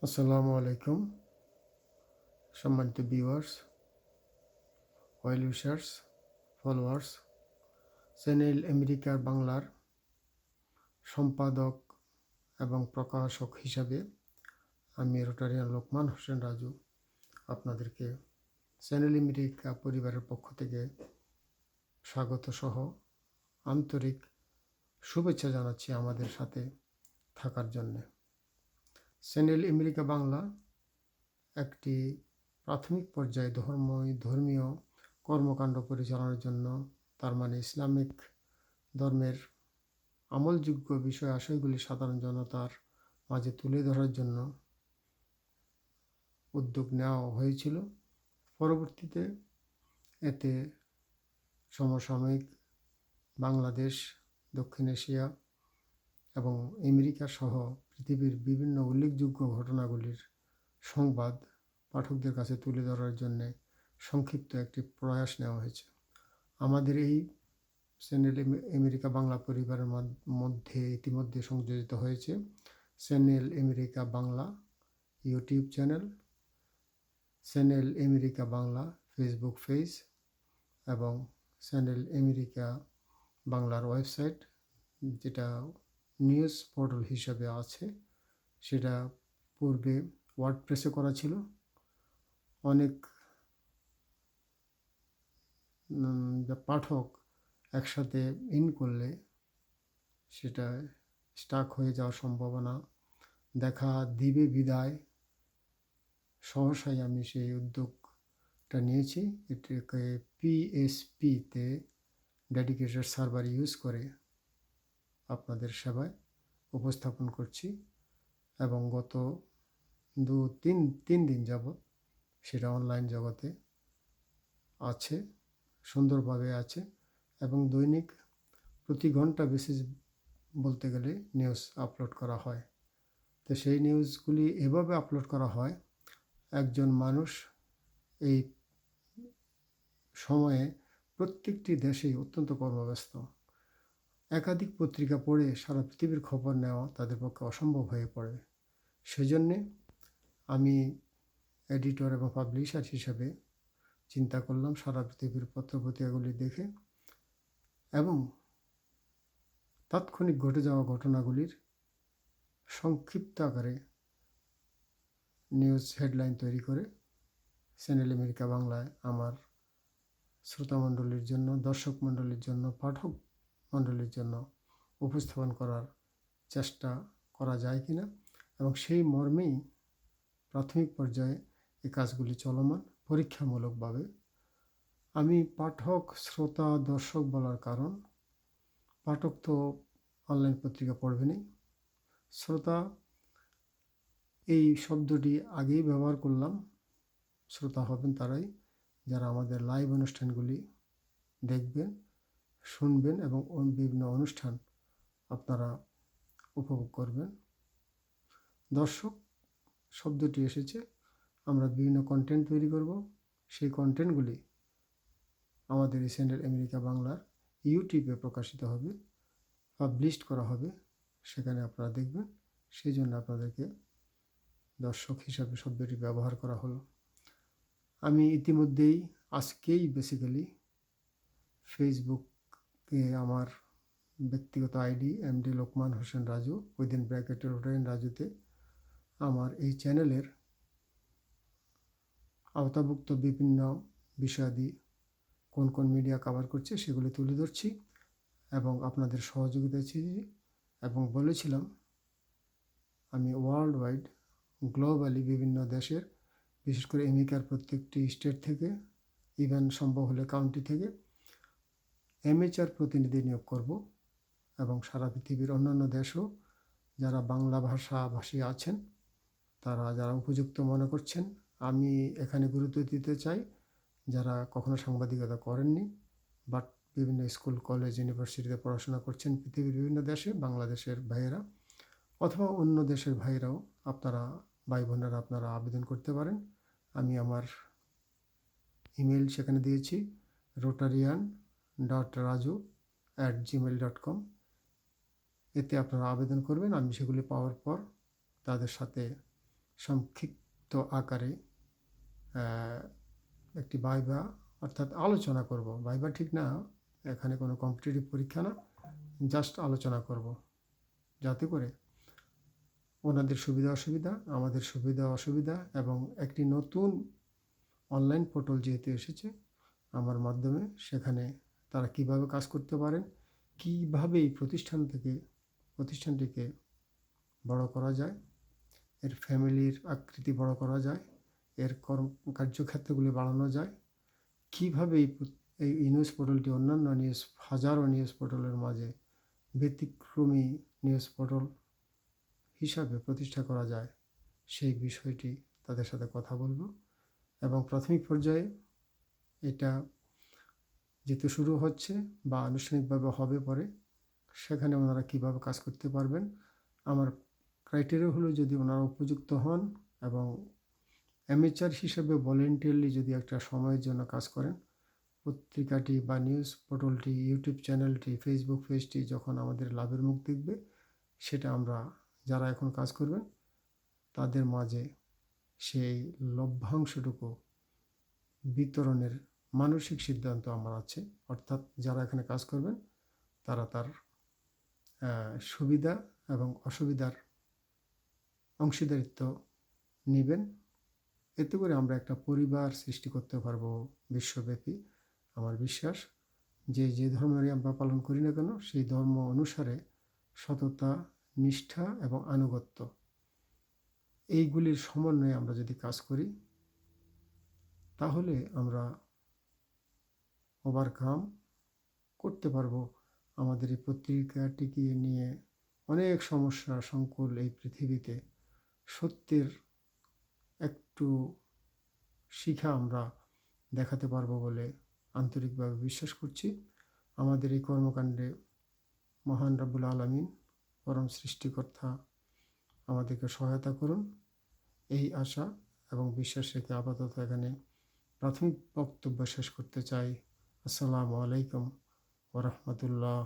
আসসালামু আলাইকুম সম্মানিত viewers, well wishers, followers. Channel আমেরিকার বাংলার সম্পাদক এবং প্রকাশক হিসাবে আমি রোটারিয়ান লোকমান হোসেন রাজু আপনাদেরকে চ্যানেল আমেরিকা পরিবারের পক্ষ থেকে স্বাগত সহ আন্তরিক শুভেচ্ছা জানাচ্ছি আমাদের সাথে থাকার জন্যে। চ্যানেল আমেরিকা বাংলা একটি প্রাথমিক পর্যায়ে ধর্মীয় কর্মকাণ্ড পরিচালনার জন্য, তার মানে ইসলামিক ধর্মের আমলযোগ্য বিষয় আশয়গুলি সাধারণ জনতার মাঝে তুলে ধরার জন্য উদ্যোগ নেওয়া হয়েছিল। পরবর্তীতে এতে সমসাময়িক বাংলাদেশ, দক্ষিণ এশিয়া এবং আমেরিকা সহ পৃথিবীর বিভিন্ন উল্লেখযোগ্য ঘটনাগুলির সংবাদ পাঠকদের কাছে তুলে ধরার জন্য সংক্ষিপ্ত একটি প্রয়াস নেওয়া হয়েছে। আমাদের এই চ্যানেল আমেরিকা বাংলা পরিবারের মধ্যে ইতিমধ্যে সংযোজিত হয়েছে channel America Bangla YouTube channel, channel America Bangla Facebook page এবং চ্যানেল আমেরিকা বাংলার ওয়েবসাইট, যেটা নিউজ পোর্টাল হিসাবে আছে। সেটা পূর্বে ওয়ার্ডপ্রেসে করা ছিল। অনেক পাঠক একসাথে ইন করলে সেটা স্টাক হয়ে যাওয়ার সম্ভাবনা দেখা দিবে বিদায় সহসাই আমি সেই উদ্যোগটা নিয়েছি। এটাকে পিএসপিতে ডেডিকেটেড সার্ভার ইউজ করে আপনাদের সেবায় উপস্থাপন করছি এবং গত তিন দিন যাবৎ সেটা অনলাইন জগতে আছে, সুন্দরভাবে আছে এবং দৈনিক প্রতি ঘন্টা বেসিস বলতে গেলে নিউজ আপলোড করা হয়। তো সেই নিউজগুলি এভাবে আপলোড করা হয়, একজন মানুষ এই সময়ে প্রত্যেকটি দেশেই অত্যন্ত কর্মব্যস্ত, একাধিক পত্রিকা পড়ে সারা পৃথিবীর খবর নেওয়া তাদের পক্ষে অসম্ভব হয়ে পড়ে। সেজন্যে আমি এডিটর এবং পাবলিশার হিসাবে চিন্তা করলাম সারা পৃথিবীর পত্রপত্রিকাগুলি দেখে এবং তাৎক্ষণিক ঘটে যাওয়া ঘটনাগুলির সংক্ষিপ্ত আকারে নিউজ হেডলাইন তৈরি করে চ্যানেল আমেরিকা বাংলায় আমার শ্রোতামণ্ডলীর জন্য, দর্শক মণ্ডলীর জন্য, পাঠক মণ্ডলীর জন্য উপস্থাপন করার চেষ্টা করা যায় কিনা এবং সেই মর্মেই প্রাথমিক পর্যায়ে এই কাজগুলি চলমান পরীক্ষামূলকভাবে। আমি পাঠক, শ্রোতা, দর্শক বলার কারণ, পাঠক তো অনলাইন পত্রিকা পড়বেনই, শ্রোতা এই শব্দটি আগেই ব্যবহার করলাম। শ্রোতা হবেন তারাই যারা আমাদের লাইভ অনুষ্ঠানগুলি দেখবেন, শুনবেন এবং বিভিন্ন অনুষ্ঠান আপনারা উপভোগ করবেন। দর্শক শব্দটি এসেছে, আমরা বিভিন্ন কন্টেন্ট তৈরি করব, সেই কন্টেন্টগুলি আমাদের এই চ্যানেল আমেরিকা বাংলার ইউটিউবে প্রকাশিত হবে, পাবলিশড করা হবে, সেখানে আপনারা দেখবেন। সেই জন্য আপনাদেরকে দর্শক হিসাবে শব্দটি ব্যবহার করা হলো। আমি ইতিমধ্যেই আজকেই বেসিক্যালি ফেসবুকে আমার ব্যক্তিগত ID MD Lokman Hossain Raju within ব্র্যাকেটে রোটারিয়ান রাজুতে আমার এই চ্যানেলের আওতাভুক্ত বিভিন্ন বিষয়াদি কোন কোন মিডিয়া কভার করছে সেগুলি তুলে ধরছি এবং আপনাদের সহযোগিতা চেয়েছি এবং বলেছিলাম আমি ওয়ার্ল্ড ওয়াইড গ্লোবালি বিভিন্ন দেশের, বিশেষ করে আমেরিকার প্রত্যেকটি স্টেট থেকে, ইভেন সম্ভব হলে কাউন্টি থেকে এমএচআর প্রতিনিধি নিয়োগ করব এবং সারা পৃথিবীর অন্যান্য দেশও যারা বাংলা ভাষাভাষী আছেন, তারা যারা উপযুক্ত মনে করছেন, আমি এখানে গুরুত্ব দিতে চাই যারা কখনো সাংবাদিকতা করেননি বাট বিভিন্ন স্কুল, কলেজ, ইউনিভার্সিটিতে পড়াশোনা করছেন পৃথিবীর বিভিন্ন দেশে, বাংলাদেশের ভাইয়েরা অথবা অন্য দেশের ভাইয়েরাও, আপনারা ভাই বোনেরা আপনারা আবেদন করতে পারেন। আমি আমার ইমেল সেখানে দিয়েছি rotarian.raju@gmail.com। এতে আপনারা আবেদন করবেন, আমি সেগুলি পাওয়ার পর তাদের সাথে সংক্ষিপ্ত আকারে একটি ভাইভা অর্থাৎ আলোচনা করব। ভাইভা ঠিক না, এখানে কোনো কম্পিটিটিভ পরীক্ষা না, জাস্ট আলোচনা করব, যাতে করে ওনাদের সুবিধা অসুবিধা, আমাদের সুবিধা অসুবিধা এবং একটি নতুন অনলাইন পোর্টাল যেহেতু এসেছে আমার মাধ্যমে, সেখানে তারা কিভাবে কাজ করতে পারেন, কিভাবে এই প্রতিষ্ঠানটিকে বড় করা যায়, এর ফ্যামিলির আকৃতি বড় করা যায়, এর কার্যক্ষেত্রগুলি বাড়ানো যায়, কীভাবে এই নিউজ পোর্টালটি অন্যান্য হাজারো নিউজ পোর্টালের মাঝে ব্যতিক্রমী নিউজ পোর্টাল হিসাবে প্রতিষ্ঠা করা যায়, সেই বিষয়টি তাদের সাথে কথা বলবো। এবং প্রাথমিক পর্যায়ে এটা যেহেতু শুরু হচ্ছে বা আনুষ্ঠানিকভাবে হবে পরে, সেখানে ওনারা কীভাবে কাজ করতে পারবেন, আমার ক্রাইটেরিয়া হলো যদি ওনারা উপযুক্ত হন এবং অ্যামেচার হিসেবে ভলেন্টিয়ারলি যদি একটা সময়ের জন্য কাজ করেন, পত্রিকাটি বা নিউজ পোর্টালটি, ইউটিউব চ্যানেলটি, ফেসবুক পেজটি যখন আমাদের লাভের মুখ দেখবে, সেটা আমরা যারা এখন কাজ করবেন তাদের মাঝে সেই লভ্যাংশটুকু বিতরণের মানসিক সিদ্ধান্ত আমার আছে। অর্থাৎ যারা এখানে কাজ করবেন তারা তার সুবিধা এবং অসুবিধার অংশীদারিত্ব নেবেন। এতে করে আমরা একটা পরিবার সৃষ্টি করতে পারবো বিশ্বব্যাপী। আমার বিশ্বাস যে ধর্মেরই আমরা পালন করি না কেন, সেই ধর্ম অনুসারে সততা, নিষ্ঠা এবং আনুগত্য, এইগুলির সমন্বয়ে আমরা যদি কাজ করি, তাহলে আমরা ওভারকাম করতে পারবো আমাদের এই পত্রিকাটিকে নিয়ে অনেক সমস্যা সংকুল এই পৃথিবীতে। সত্যের একটু শিখা আমরা দেখাতে পারবো বলে আন্তরিকভাবে বিশ্বাস করছি। আমাদের এই কর্মকাণ্ডে মহান রব্বুল আলামিন, পরম সৃষ্টিকর্তা আমাদেরকে সহায়তা করুন, এই আশা এবং বিশ্বাস রেখে আপাতত এখানে প্রাথমিক বক্তব্য শেষ করতে চাই। আসসালামু আলাইকুম ওয়া রাহমাতুল্লাহ।